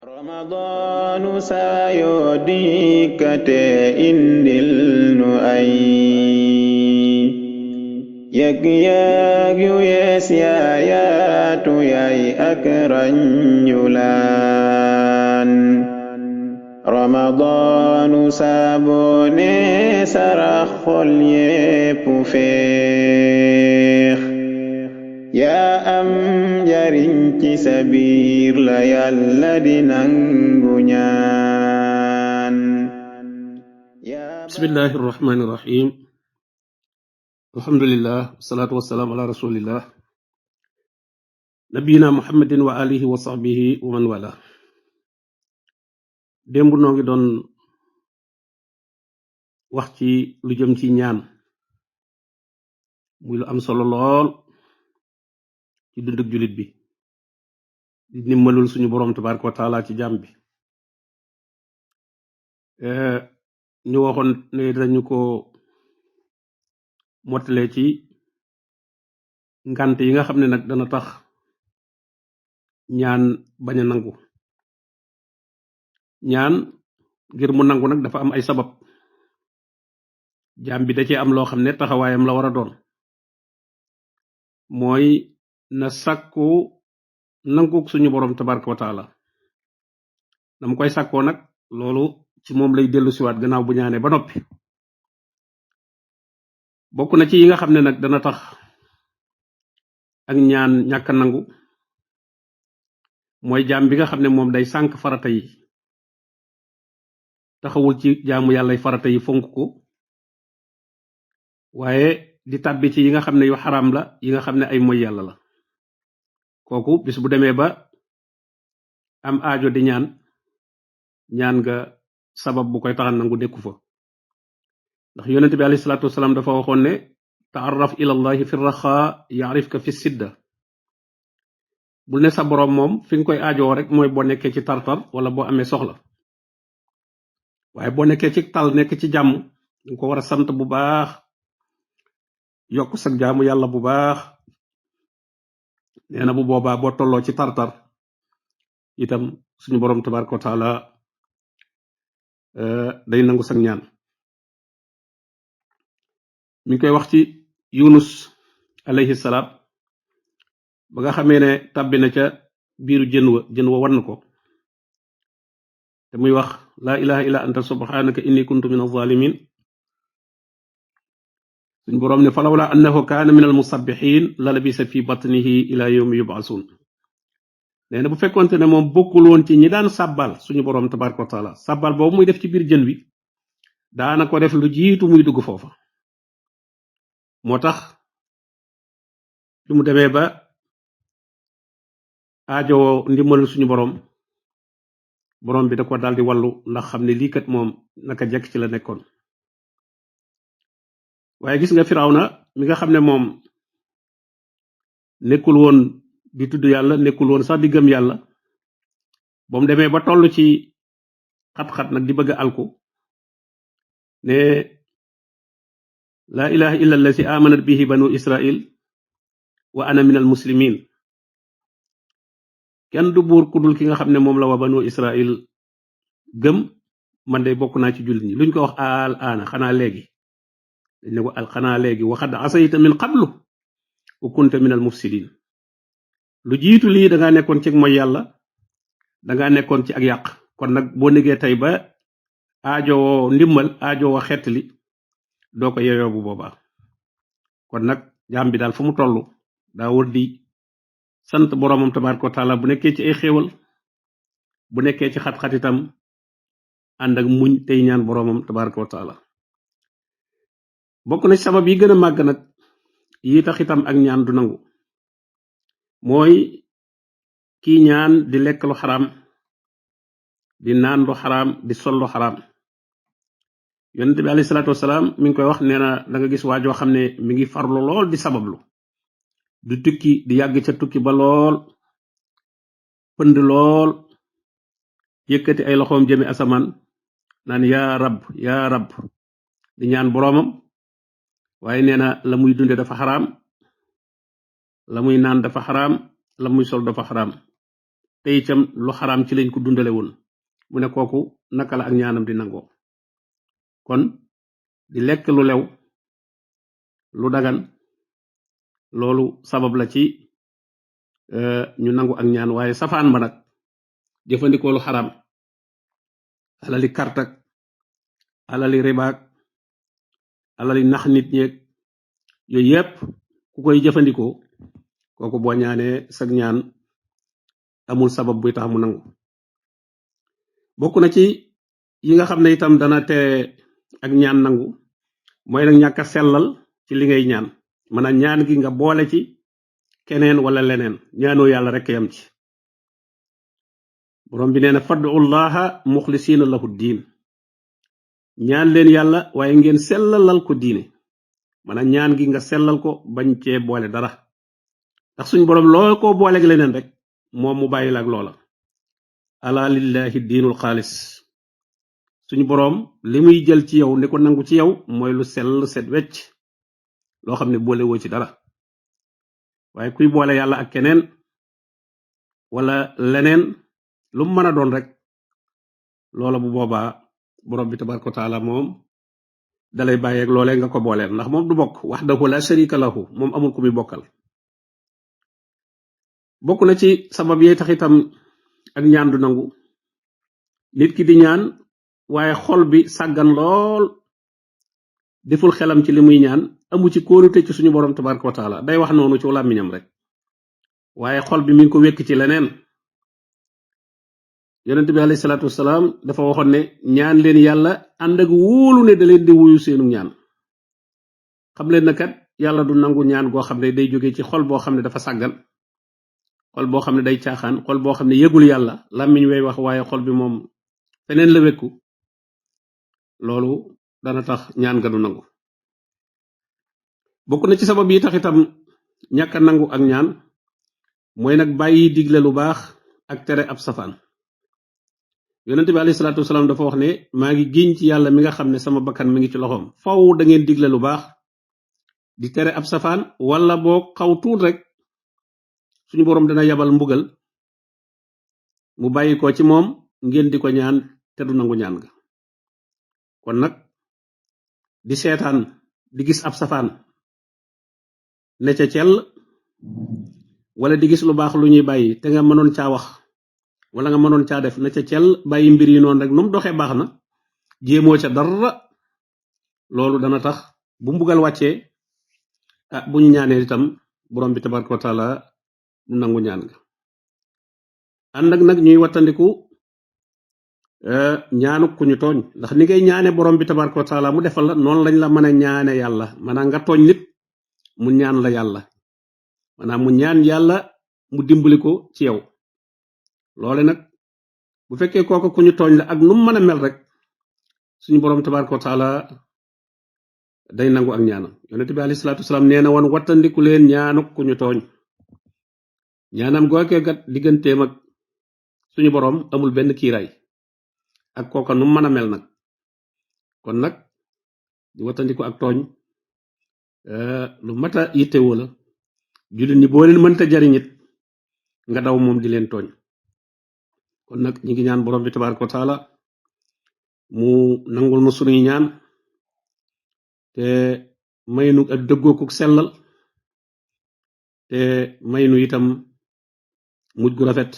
ramadaanu saa yoo dikkate indil nu ay yëg-yëg yu yees yaayaatu yaay ak ranjulaan ramadaanu saa boo nee sarax xol yépp féex yaa am njariñ ci sa biir la yàlla di nangu ñaan bismillahi irrahmani irrahim alhamdulillah wasalaatu wasalaamu ala rasulillah nabiyina muhammadin wa alihi wa sahbihi wa man wala démb noo ngi doon wax ci lu jëm ci ñaan muy lu am solo lool ci dundug jullit bi di nimmalul suñu boroom tabaraka wa taala ci jàmm bi ñu waxoon ne dañu ko mottalee ci ngant yi nga xam ne nag dana tax ñaan bañ a nangu ñaan ngir mu nangu nag dafa am ay sabab jaam bi da cee am loo xam ne taxawaayam la war a doon mooy na sàkku nanguk suñu boroom tabaraka wa taala dama koy sàkkoo nag loolu ci moom lay dellu siwaat gannaaw bu ñaanee ba noppi bokk na ci yi nga xam ne nag dana tax ak ñaan ñàkk a nangu mooy jaam bi nga xam ne moom day sànk farata yi taxawul ci jaamu yàllay farata yi fonk ko waaye di tàbbi ci yi nga xam ne yu xaraam la yi nga xam ne ay moy yàlla la kooku bis bu demee ba am aajo di ñaan nga sabab bu koy taxan nangu nekku fa ndax yonent bi alayhi salaatu wasalaam dafa waxoon ne taarraf ilallahi fi raxa yaarifka fi sidda bul ne sa boroom moom fi nga koy aajoo rek mooy boo nekkee ci tartar wala boo amee soxla waaye boo nekkee ci tal nekk ci jàmm nga ko war a sant bu baax yokk sag jaamu yàlla bu baax nee na bu boobaa boo tolloo ci tartar itam suñu boroom tabaraka wa taala day nangu sag ñaan mi ngi koy wax ci yunus alayhi salaam ba nga xamee ne tàbbi na ca biiru jën wa wann ko te muy wax laa ilaha illa anta subhanaka inni kuntu min az-zalimin suñ boroom ne falawla annahu kaana min al-musabbihin la labisa fi batnihi ila yawmi yub'asun nee na bu fekkonte ne moom bokkul woon ci ñi daan sàbbal suñu boroom tabaraka wa taala sàbbal boobu muy def ci biir jën wi daana ko def lu jiitu muy dugg foofa moo tax lu mu demee ba aajowoo ndimbalul suñu boroom bi da ko daldi wallu ndax xam ne lii kat moom naka jekk ci la nekkoon waaye gis nga Firawna mi nga xam ne moom nekkul woon di tudd yàlla nekkul woon sax di gëm yàlla ba mu demee ba toll ci xat-xat nag di bëgg a alku ne laa ilaha illa allazi amanat bihi banu israil wa ana minal muslimin kenn du buur kudul ki nga xam ne moom la waa banu israil gëm man de bokk naa ci jullit ñi luñ ko wax al aana xanaa léegi dañ ne ko xanaa léegi waxad asayta min qablu wa kunta minal mufsidin lu jiitu lii dangaa nekkoon ci mooy yàlla dangaa nekkoon ci ak yàq kon nag boo négee tey ba aajowoo ndimmal aajowoo xettali doo ko yeyoo bu boobaa kon nag jaam bi daal fu mu toll daa war di sant boroomam tabaraka wa taala bu nekkee ci ay xéewal bu nekkee ci xat-xat itam ànd ak muñ tey ñaan boroomam tabaraka wa taala bokk na ci sabab yi gën a màgg nag yi tax itam ak ñaan du nangu mooy kii ñaan di lekk lu xaraam di naan lu xaraam di sol lu xaraam yonent bi alayhi salaatu wasalaam mi ngi koy wax nee na da nga gis waajoo xam ne mi ngi farlu lool di sabablu du tukki di yàgg ca tukki ba lool pënd lool yëkkati ay loxoom jëme asamaan naan yaa rab di ñaan boroomam waaye nee na la muy dunde dafa xaraam la muy naan dafa xaraam la muy sol dafa xaraam te itam lu xaraam ci lañ ko dundale woon mu ne kooku naka la ak ñaanam di nangoo kon di lekk lu lew lu dagan loolu sabab la ci ñu nangu ak ñaan waaye safaan ba nag jëfandikoo lu xaraam alali kartak alali ribaak alali nax nit ñeeg yooyu yépp ku koy jëfandikoo kooku boo ñaanee sag ñaan amul sabab buy tax mu nangu bokk na ci yi nga xam ne itam dana tere ak ñaan nangu mooy nag ñàkk a sellal ci li ngay ñaan maanaam ñaan gi nga boole ci keneen wala leneen ñaanoo yàlla rek yam ci borom bi nee na fad'ullaha muxlisiina lahu diin ñaan leen yàlla waaye ngeen sellalal ko diine maanaam ñaan gi nga sellal ko bañ cee boole dara ndax suñ borom loo ko booleeg leneen rek moom mu bàyyi la ak loola ala lillahi diinul xaalis suñu boroom li muy jël ci yow ni ko nangu ci yow mooy lu sell set wecc loo xam ne boole woo ci dara waaye kuy boole yàlla ak keneen wala leneen lu mu mën a doon rek loola bu boobaa borom bi tabaraka wa taala moom dalay bàyyeeg loolee nga ko booleel ndax moom du bokk wahdahu la sharika lahu moom amul ku muy bokkal bokk na ci sabab yee tax itam ak ñaan du nangu nit ki di ñaan waaye xol bi sàggan lool deful xelam ci li muy ñaan amu ci kóolute ci suñu borom tabaraka wa taala day wax noonu ci làmmiñam rek waaye xol bi mi ngi ko wekk ci leneen yonent bi alayhi salaatu wasalaam dafa waxoon ne ñaan leen yàlla ànd ak wóolu ne da leen di wuyu seenu ñaan xam leen na kat yàlla du nangu ñaan goo xam ne day jóge ci xol boo xam ne dafa sàggan xol boo xam ne day caaxaan xol boo xam ne yëgul yàlla làmmiñ way wax waaye xol bi moom feneen la wekku loolu dana tax ñaan nga du nangu bokk na ci sabab yi tax itam ñàkk a nangu ak ñaan mooy nag bàyyi digle lu baax ak tere ab safaan yonent bi alayhi salaatu wasalaam dafa wax ne maa ngi giñ ci yàlla mi nga xam ne sama bakkan mi ngi ci loxoom faw da ngeen digle lu baax di tere ab safaan wala boo xaw tuut rek suñu boroom dana yabal mbugal mu bàyyi ko ci moom ngeen di ko ñaan te du nangu ñaan ga kon nag di seetaan di gis ab safaan ne ca cell wala di gis lu baax lu ñuy bàyyi te nga mënoon caa wax wala nga mënoon caa def na ca cell bàyyi mbir yi noonu rek nu mu doxee baax na jéemoo ca dara loolu dana tax bu mbugal wàccee bu ñu ñaanee itam borom bi tabaraka wa taala du nangu ñaan nga ànd ak nag ñuy wattandiku ñaanu ku ñu tooñ ndax ni ngay ñaane borom bi tabaraka wa taala mu defal la noonu lañ la mën a ñaane yàlla maanaam nga tooñ nit mu ñaan la yàlla maanaam mu ñaan yàlla mu dimbali ko ci yow loole nag bu fekkee kooku ku ñu tooñ la ak nu mu mën a mel rek suñu borom tabaraka wa taala day nangu ak ñaanam yonent bi alayhi salaatu wasalaam nee na woon wattandiku leen ñaanu ku ñu tooñ ñaanam gookee gat digganteem ak suñu borom amul benn kiiraay ak kooka nu mu mën a mel nag kon nag di wattandiku ak tooñ lu mata yittewoo la jullit ñi boo leen mënta jariñit nga daw moom di leen tooñ kon nag ñi ngi ñaan borom bi tabaraka wa taala mu nangul nu sunuy ñaan te may nu ak dëggookuk sellal te may nu itam mujj gu rafet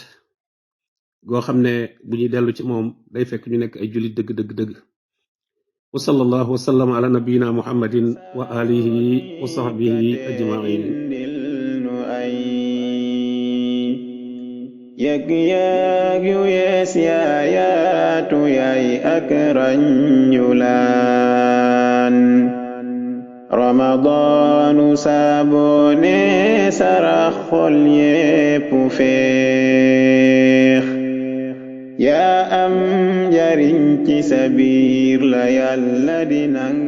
goo xam ne bu ñuy dellu ci moom day fekk ñu nekk ay jullit dëgg dëgg dëgg wa sallallahu wa sallam ala nabiyina muhammadin wa alihi wa sahbihi ajmain yëg-yëg yu yees yaayaatu yaay ak rañulaan ramadaanu saabone sarax xol yépp féex yaa am njariñ ci sa biir la yàlla di nang